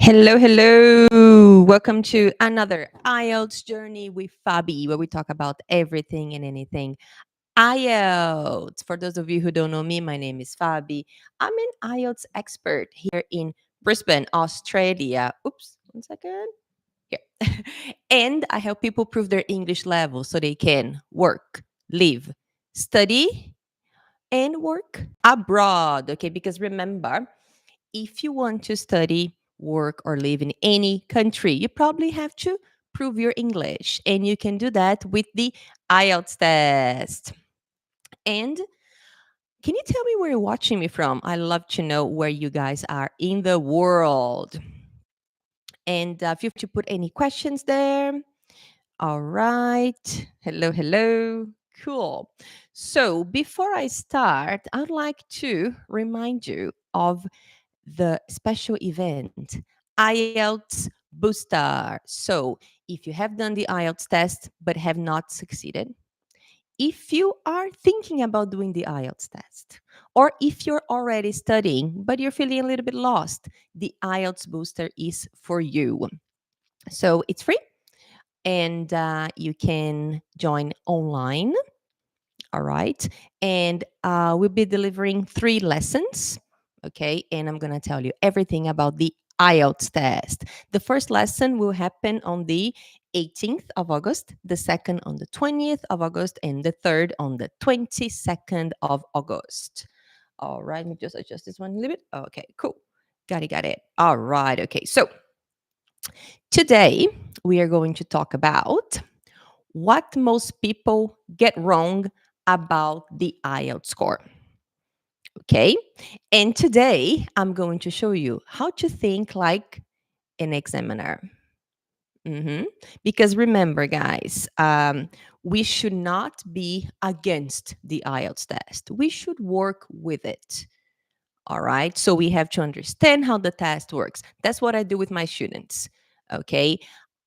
Hello, hello. Welcome to another IELTS journey with Fabi, where we talk about everything and anything IELTS. For those of you who don't know me, my name is Fabi. I'm an IELTS expert here in Brisbane, Australia. Oops, 1 second. Here. And I help people prove their English level so they can work, live, study, and work abroad. Okay, because remember, if you want to study, work, or live in any country, you probably have to prove your English. And you can do that with the IELTS test. And can you tell me where you're watching me from? I love to know where you guys are in the world. And feel free to put any questions there. All right. Hello, hello. Cool. So before I start, I'd like to remind you of the special event, IELTS Booster. So, if you have done the IELTS test but have not succeeded, if you are thinking about doing the IELTS test, or if you're already studying but you're feeling a little bit lost, the IELTS Booster is for you. So, it's free and you can join online. All right. And we'll be delivering 3 lessons. Okay. And I'm going to tell you everything about the IELTS test. The first lesson will happen on the 18th of August, the second on the 20th of August, and the third on the 22nd of August. All right. Let me just adjust this one a little bit. Okay, cool. Got it, got it. All right. Okay. So today we are going to talk about what most people get wrong about the IELTS score. Okay. And today I'm going to show you how to think like an examiner. Mhm. Because remember, guys, we should not be against the IELTS test. We should work with it. All right. So we have to understand how the test works. That's what I do with my students. Okay.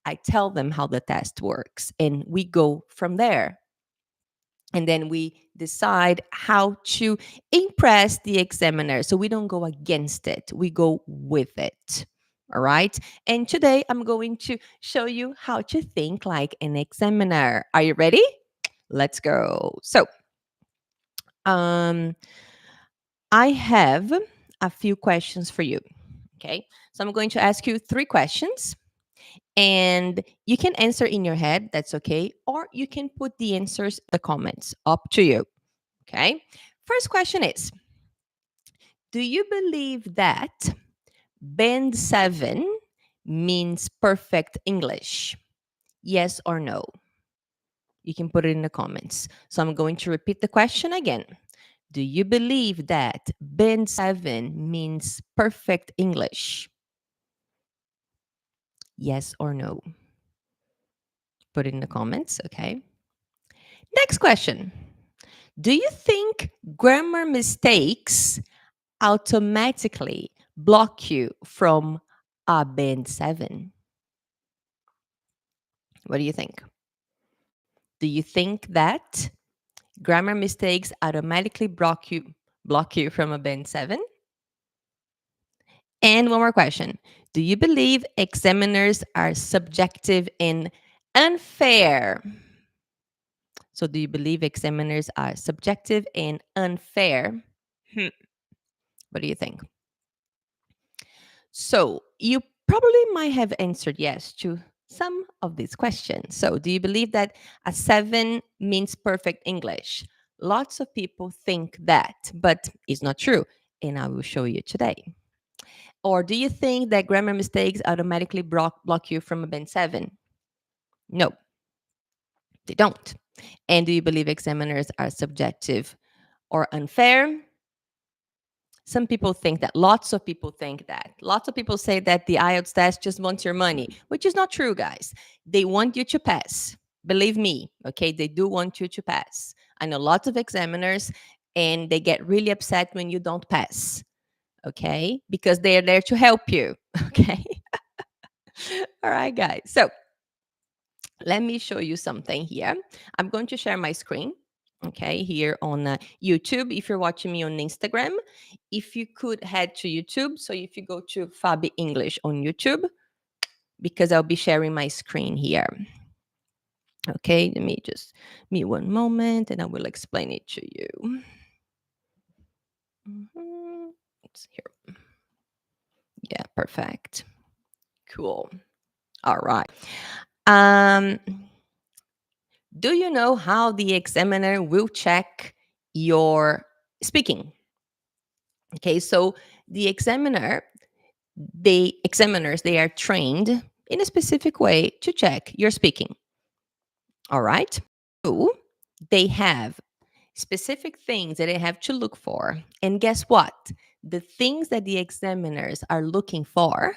I tell them how the test works and we go from there. And then we decide how to impress the examiner. So we don't go against it, we go with it. All right. And today I'm going to show you how to think like an examiner. Are you ready? Let's go. So, I have a few questions for you. Okay. So I'm going to ask you 3 questions and you can answer in your head. That's okay. Or you can put the answers in the comments. Up to you. Okay. First question is, do you believe that band 7 means perfect English? Yes or no? You can put it in the comments. So I'm going to repeat the question again. Do you believe that band 7 means perfect English? Yes or no? Put it in the comments, okay? Next question. Do you think grammar mistakes automatically block you from a band 7? What do you think? Do you think that grammar mistakes automatically block you from a band 7? And one more question. Do you believe examiners are subjective and unfair? So do you believe examiners are subjective and unfair? What do you think? So you probably might have answered yes to some of these questions. So do you believe that a 7 means perfect English? Lots of people think that, but it's not true. And I will show you today. Or do you think that grammar mistakes automatically block you from a band 7? No, they don't. And do you believe examiners are subjective or unfair? Some people think that. Lots of people think that. Lots of people say that the IELTS test just wants your money, which is not true, guys. They want you to pass. Believe me, okay? They do want you to pass. I know lots of examiners, and they get really upset when you don't pass, okay? Because they are there to help you, okay? All right, guys. So let me show you something here. I'm going to share my screen. okay, here on YouTube. If you're watching me on Instagram, if you could head to YouTube. So if you go to Fabi English on YouTube, because I'll be sharing my screen here. Okay, let me just me one moment and I will explain it to you. It's here. Yeah, perfect. Cool. All right. Um, do you know how the examiner will check your speaking? Okay, so the examiners, they are trained in a specific way to check your speaking. All right. So they have specific things that they have to look for. And guess what? The things that the examiners are looking for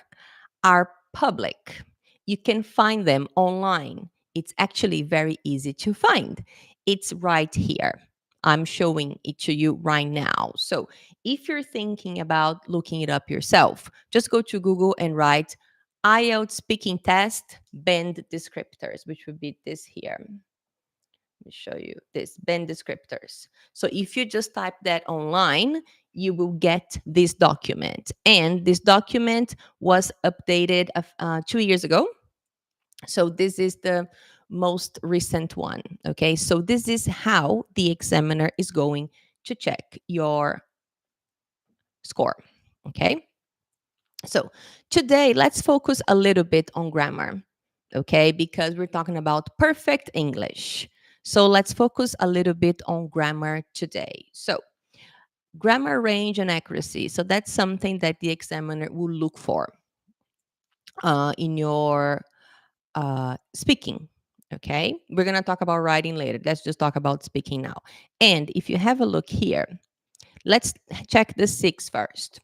are public. You can find them online. It's actually very easy to find. It's right here. I'm showing it to you right now. So if you're thinking about looking it up yourself, just go to Google and write IELTS speaking test band descriptors, which would be this here. Let me show you this band descriptors. So if you just type that online, you will get this document. And this document was updated 2 years ago. So this is the most recent one. Okay. So this is how the examiner is going to check your score. Okay. So today, let's focus a little bit on grammar, okay? Because we're talking about perfect English. So let's focus a little bit on grammar today. So, grammar range and accuracy. So, that's something that the examiner will look for in your speaking, okay? We're going to talk about writing later. Let's just talk about speaking now. And if you have a look here, let's check the 6 first.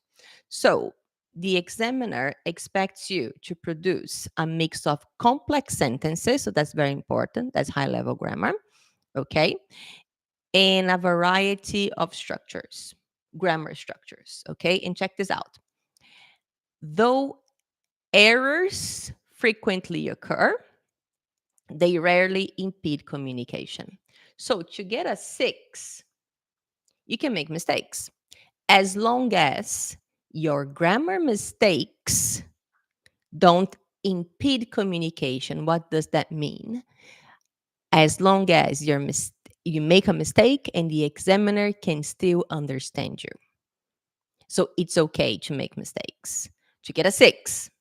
So, the examiner expects you to produce a mix of complex sentences. So, that's very important. That's high level grammar. Okay. And a variety of structures, grammar structures. Okay. And check this out. Though errors frequently occur, they rarely impede communication. So, to get a 6, you can make mistakes as long as your grammar mistakes don't impede communication. What does that mean? As long as you make a mistake and the examiner can still understand you. So it's okay to make mistakes. To get a 6,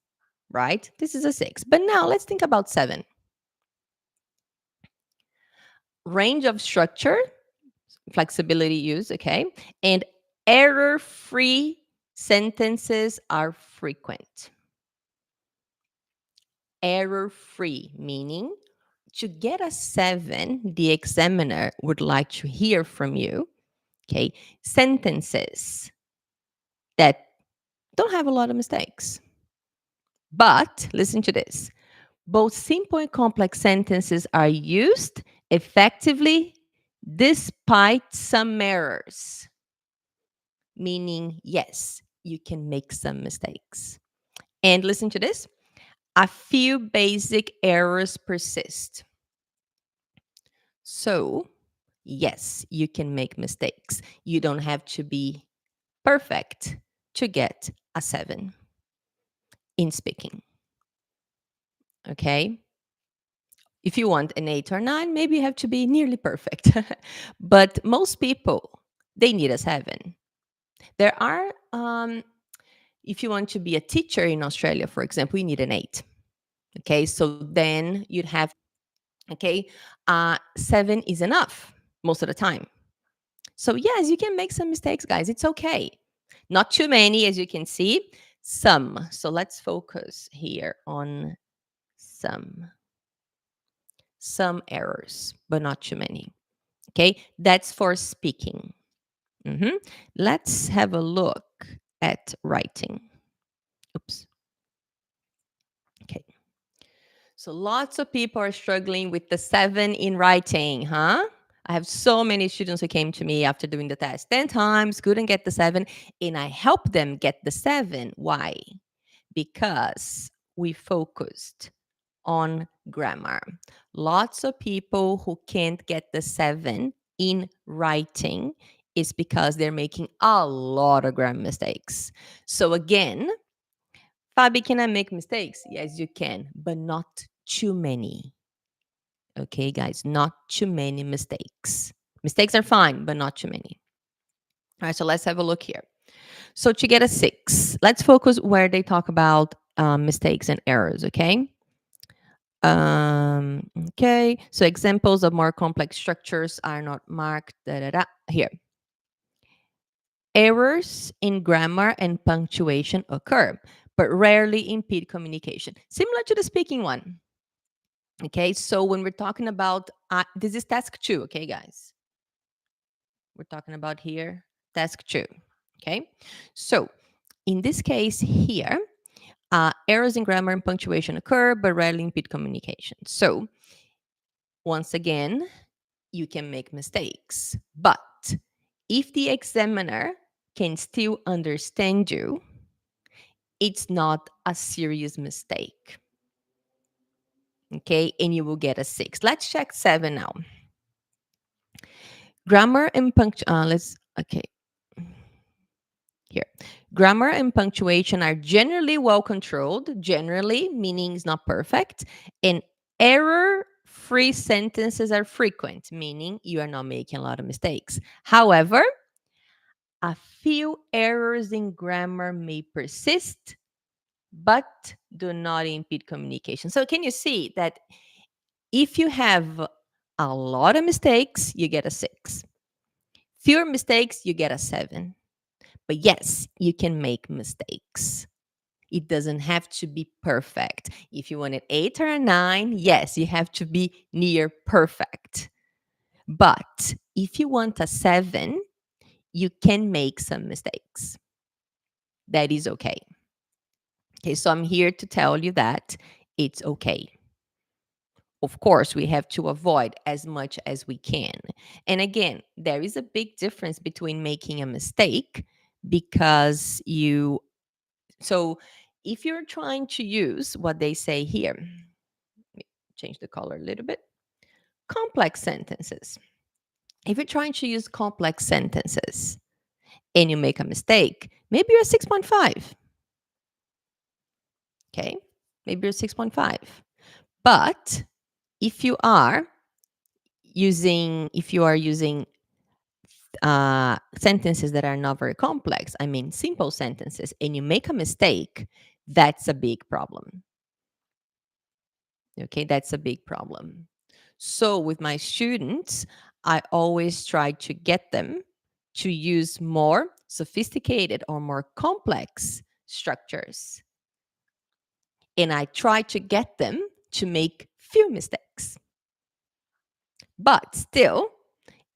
right? This is a 6. But now let's think about 7. Range of structure, flexibility used, okay? And error free sentences are frequent. Error free, meaning to get a 7, the examiner would like to hear from you, okay, sentences that don't have a lot of mistakes. But listen to this, both simple and complex sentences are used effectively despite some errors, meaning, yes, you can make some mistakes. And listen to this, a few basic errors persist. So, yes, you can make mistakes. You don't have to be perfect to get a 7 in speaking. Okay? If you want an 8 or 9, maybe you have to be nearly perfect. But most people, they need a 7. There are, if you want to be a teacher in Australia, for example, you need an 8. Okay? So then you'd have, okay, 7 is enough most of the time. So, yes, you can make some mistakes, guys. It's okay. Not too many, as you can see, some. So, let's focus here on some. Some errors, but not too many. Okay, that's for speaking. Let's have a look at writing. Oops. Okay. So, lots of people are struggling with the 7 in writing, huh? I have so many students who came to me after doing the test 10 times, couldn't get the 7, and I helped them get the 7. Why? Because we focused on grammar. Lots of people who can't get the 7 in writing is because they're making a lot of grammar mistakes. So again, Fabi, can I make mistakes? Yes, you can, but not too many. Okay, guys, not too many mistakes. Mistakes are fine, but not too many. All right, so let's have a look here. So to get a 6, let's focus where they talk about mistakes and errors, okay? Okay, so examples of more complex structures are not marked. Here. Errors in grammar and punctuation occur, but rarely impede communication. Similar to the speaking one. Okay, so when we're talking about, this is task 2, okay, guys? We're talking about here, task 2, okay? So in this case here, errors in grammar and punctuation occur, but rarely impede communication. So once again, you can make mistakes, but if the examiner can still understand you, it's not a serious mistake. Okay, and you will get a 6. Let's check 7 now. Grammar and okay. Here. Grammar and punctuation are generally well controlled, generally, meaning it's not perfect, and error free sentences are frequent, meaning you are not making a lot of mistakes. However, a few errors in grammar may persist, but do not impede communication. So, can you see that if you have a lot of mistakes, you get a 6. Fewer mistakes, you get a 7. But yes, you can make mistakes. It doesn't have to be perfect. If you want an 8 or a 9, yes, you have to be near perfect. But if you want a 7, you can make some mistakes. That is okay. Okay, so I'm here to tell you that it's okay. Of course, we have to avoid as much as we can. And again, there is a big difference between making a mistake because so if you're trying to use what they say here, let me change the color a little bit, complex sentences. If you're trying to use complex sentences and you make a mistake, maybe you're 6.5. Okay, maybe you're 6.5. But if you are using sentences that are not very complex, I mean simple sentences, and you make a mistake, that's a big problem. Okay, that's a big problem. So with my students, I always try to get them to use more sophisticated or more complex structures. And I try to get them to make few mistakes. But still,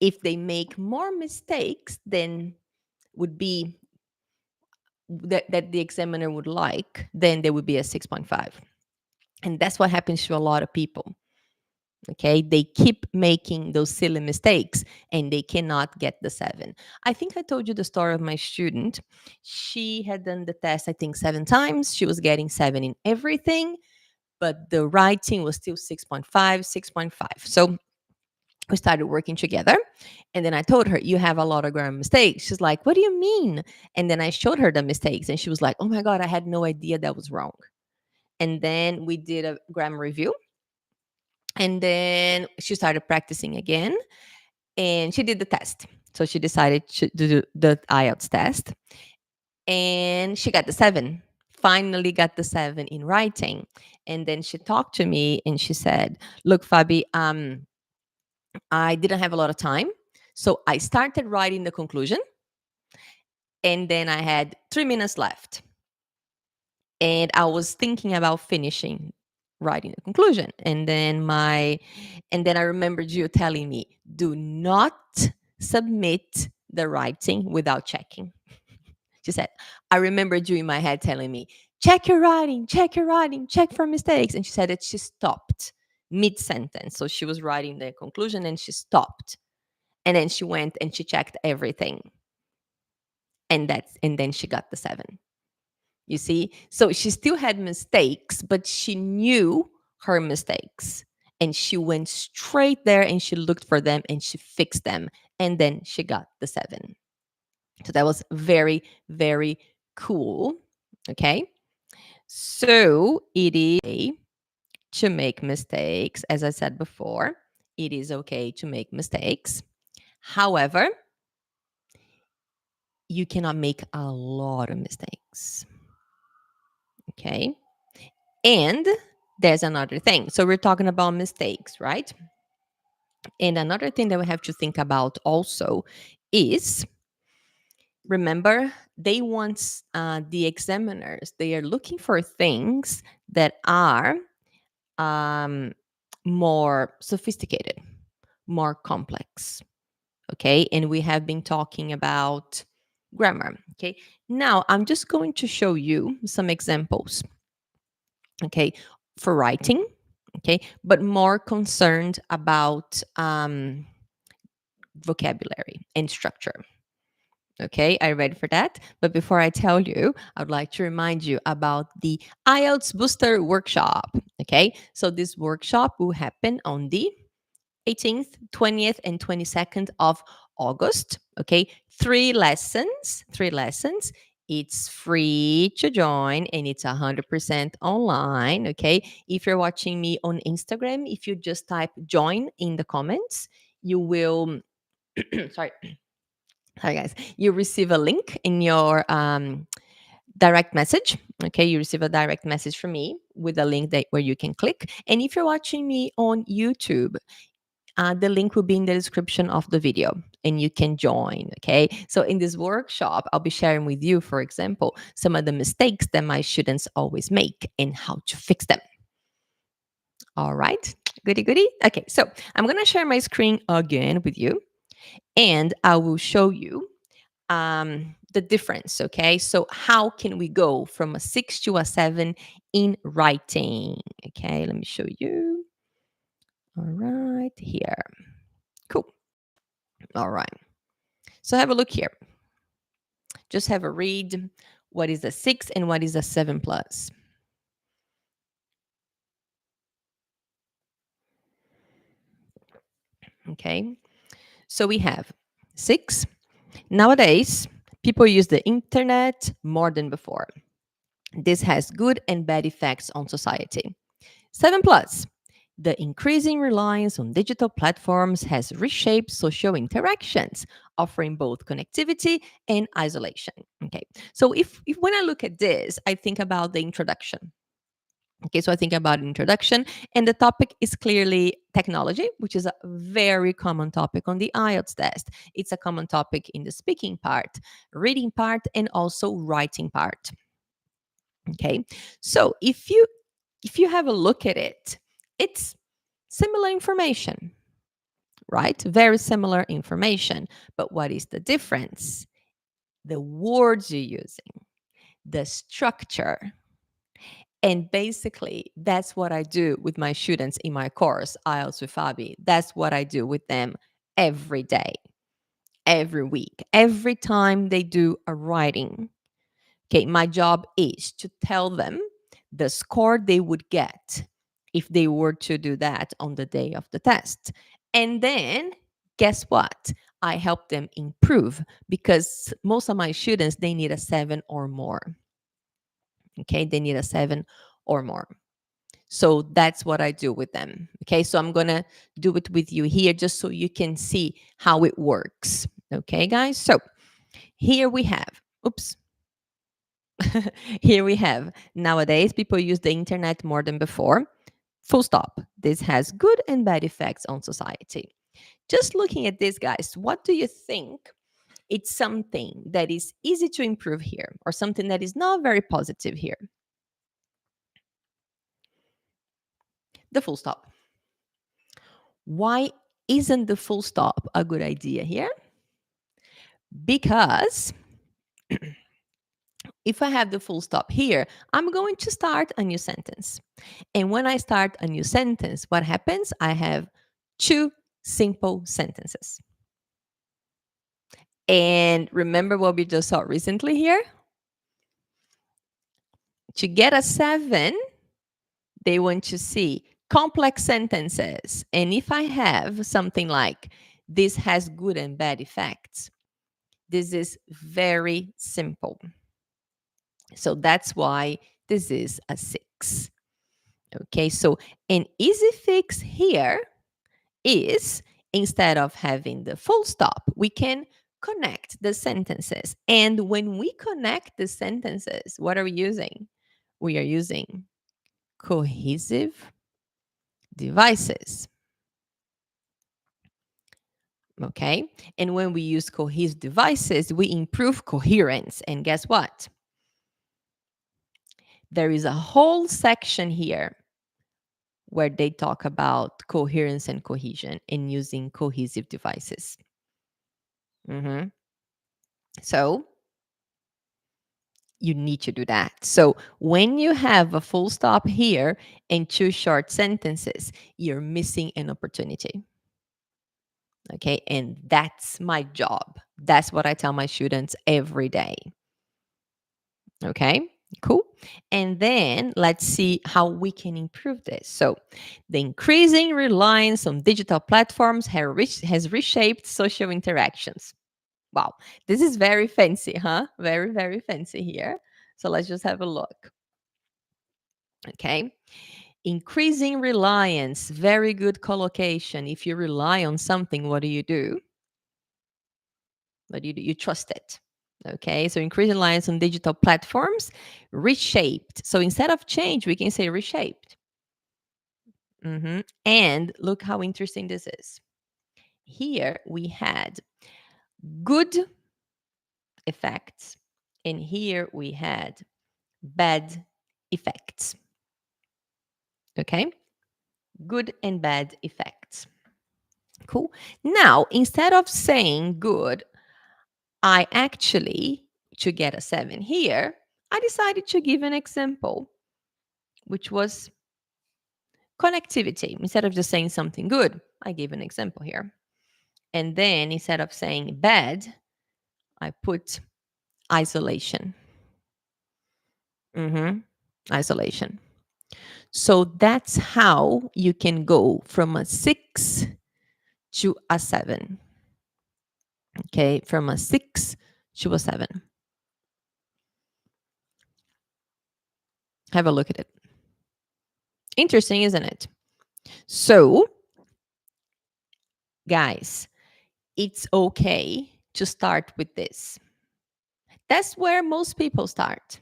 if they make more mistakes than would be that the examiner would like, then there would be a 6.5. And that's what happens to a lot of people. Okay, they keep making those silly mistakes and they cannot get the 7. I think I told you the story of my student. She had done the test, I think, 7 times. She was getting 7 in everything, but the writing was still 6.5, 6.5. So we started working together. And then I told her, you have a lot of grammar mistakes. She's like, what do you mean? And then I showed her the mistakes and she was like, oh my God, I had no idea that was wrong. And then we did a grammar review. And then she started practicing again and she did the test. So she decided to do the IELTS test and she got the 7. Finally got the 7 in writing. And then she talked to me and she said, look, Fabi, I didn't have a lot of time. So I started writing the conclusion and then I had 3 minutes left. And I was thinking about finishing writing the conclusion. And then I remembered you telling me, do not submit the writing without checking. She said, I remembered you in my head telling me, check your writing, check for mistakes. And she said that she stopped mid-sentence. So she was writing the conclusion and she stopped. And then she went and she checked everything. And then she got the 7. You see? So she still had mistakes, but she knew her mistakes And she went straight there and she looked for them and she fixed them. And then she got the 7. So that was very, very cool. Okay. So it is okay to make mistakes. As I said before, it is okay to make mistakes. However, you cannot make a lot of mistakes. Okay. And there's another thing. So we're talking about mistakes, right? And another thing that we have to think about also is, remember, they want the examiners, they are looking for things that are more sophisticated, more complex. Okay. And we have been talking about grammar. Okay. Now I'm just going to show you some examples. Okay. For writing. Okay. But more concerned about vocabulary and structure. Okay, are you ready for that? But before I tell you, I would like to remind you about the IELTS Booster Workshop. Okay, so this workshop will happen on the 18th, 20th, and 22nd of August. Okay, 3 lessons, 3 lessons. It's free to join and it's 100% online. Okay, if you're watching me on Instagram, if you just type join in the comments, you will, sorry, hi guys, you receive a link in your direct message. Okay, you receive a direct message from me with a link that where you can click. And if you're watching me on YouTube, the link will be in the description of the video and you can join. Okay, so in this workshop I'll be sharing with you, for example, some of the mistakes that my students always make and how to fix them. All right, goody goody. Okay, so I'm gonna share my screen again with you and I will show you the difference. Okay, so how can we go from a 6 to a 7 in writing? Okay, let me show you. All right, here. Cool. All right, so have a look here. Just have a read. What is a 6 and what is a 7 plus? Okay, so we have 6. Nowadays people use the internet more than before. This has good and bad effects on society. 7 plus. The increasing reliance on digital platforms has reshaped social interactions, offering both connectivity and isolation. Okay, so if when I look at this, I think about the introduction. Okay, so I think about introduction, and the topic is clearly technology, which is a very common topic on the IELTS test. It's a common topic in the speaking part, reading part, and also writing part. Okay, so if you have a look at it, it's similar information, right? Very similar information. But what is the difference? The words you're using, the structure. And basically, that's what I do with my students in my course, IELTS with Fabi. That's what I do with them every day, every week, every time they do a writing. Okay, my job is to tell them the score they would get if they were to do that on the day of the test. And then guess what? I help them improve because most of my students, they need a 7 or more. Okay, they need a 7 or more. So that's what I do with them. Okay, so I'm gonna do it with you here just so you can see how it works. Okay, guys, so here we have, oops, here we have, nowadays people use the internet more than before. Full stop. This has good and bad effects on society. Just looking at this, guys, what do you think? It's something that is easy to improve here or something that is not very positive here? The full stop. Why isn't the full stop a good idea here? Because if I have the full stop here, I'm going to start a new sentence. And when I start a new sentence, what happens? I have 2 simple sentences. And remember what we just saw recently here? To get a 7, they want to see complex sentences. And if I have something like, this has good and bad effects, this is very simple. So that's why this is a 6. Okay, so an easy fix here is, instead of having the full stop, we can connect the sentences. And when we connect the sentences, what are we using? We are using cohesive devices. Okay, and when we use cohesive devices, we improve coherence. And guess what? There is a whole section here where they talk about coherence and cohesion and using cohesive devices. So you need to do that. So when you have a full stop here and 2 short sentences, you're missing an opportunity. Okay, and that's my job. That's what I tell my students every day. Okay, cool. And then let's see how we can improve this. So the increasing reliance on digital platforms has reshaped social interactions. Wow, this is very fancy, huh? Very, very fancy here. So let's just have a look. Okay. Increasing reliance, very good collocation. If you rely on something, what do? What do you do? You trust it. Okay, so increasing reliance on digital platforms, reshaped. So instead of change, we can say reshaped. And look how interesting this is. Here we had good effects, and here we had bad effects. Okay, good and bad effects. Cool. Now, instead of saying good, I actually, to get a 7 here, I decided to give an example, which was connectivity. Instead of just saying something good, I gave an example here. And then instead of saying bad, I put isolation. Isolation. So that's how you can go from a 6 to a 7. Okay, from a 6 to a 7. Have a look at it. Interesting, isn't it? So, guys, it's okay to start with this. That's where most people start.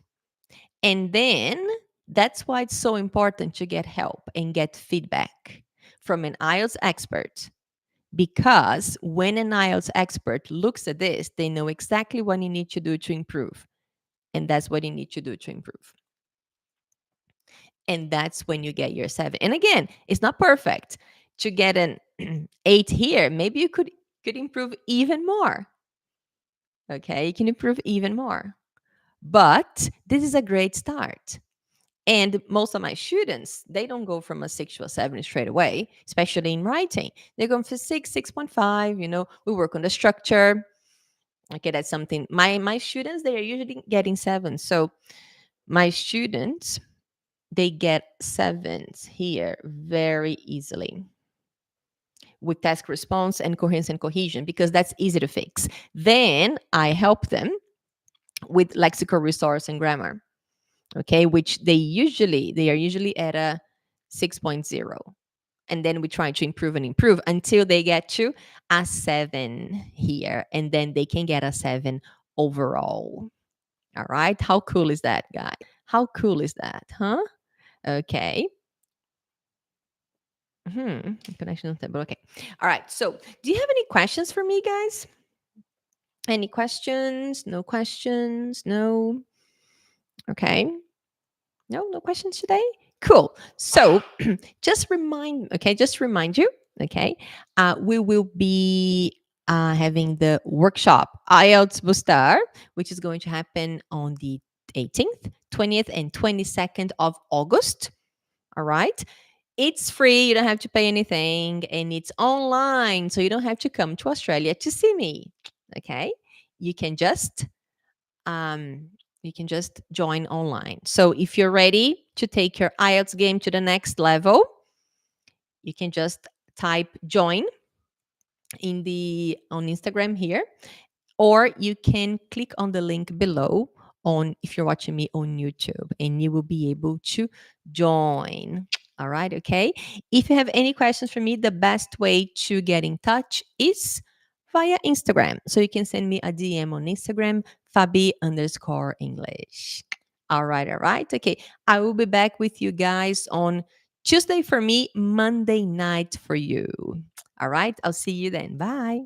And then that's why it's so important to get help and get feedback from an IELTS expert. Because when an IELTS expert looks at this, they know exactly what you need to do to improve. And that's what you need to do to improve. And that's when you get your 7. And again, it's not perfect. To get an 8 here, maybe you could improve even more. Okay, you can improve even more. But this is a great start. And most of my students, they don't go from a 6 to a 7 straight away, especially in writing. They're going for 6, 6.5. We work on the structure. Okay, that's something. My students, they are usually getting 7. So my students, they get 7s here very easily with task response and coherence and cohesion, because that's easy to fix. Then I help them with lexical resource and grammar, okay, which they are usually at a 6.0. And then we try to improve and improve until they get to a 7 here, and then they can get a 7 overall. All right, how cool is that, guys? How cool is that, huh? Okay. Connection table. Okay. All right. So, do you have any questions for me, guys? Any questions? No questions? No. Okay. No questions today. Cool. So, just remind you. Okay. We will be having the workshop IELTS Booster, which is going to happen on the 18th, 20th, and 22nd of August. All right. It's free. You don't have to pay anything, and it's online, so you don't have to come to Australia to see me. Okay, you can just join online. So if you're ready to take your IELTS game to the next level, You can just type join in the on Instagram here, or you can click on the link below on if you're watching me on YouTube, and you will be able to join. All right, okay. If you have any questions for me, the best way to get in touch is via Instagram. So you can send me a DM on Instagram, Fabi_English. All right, all right. Okay. I will be back with you guys on Tuesday for me, Monday night for you. All right. I'll see you then. Bye.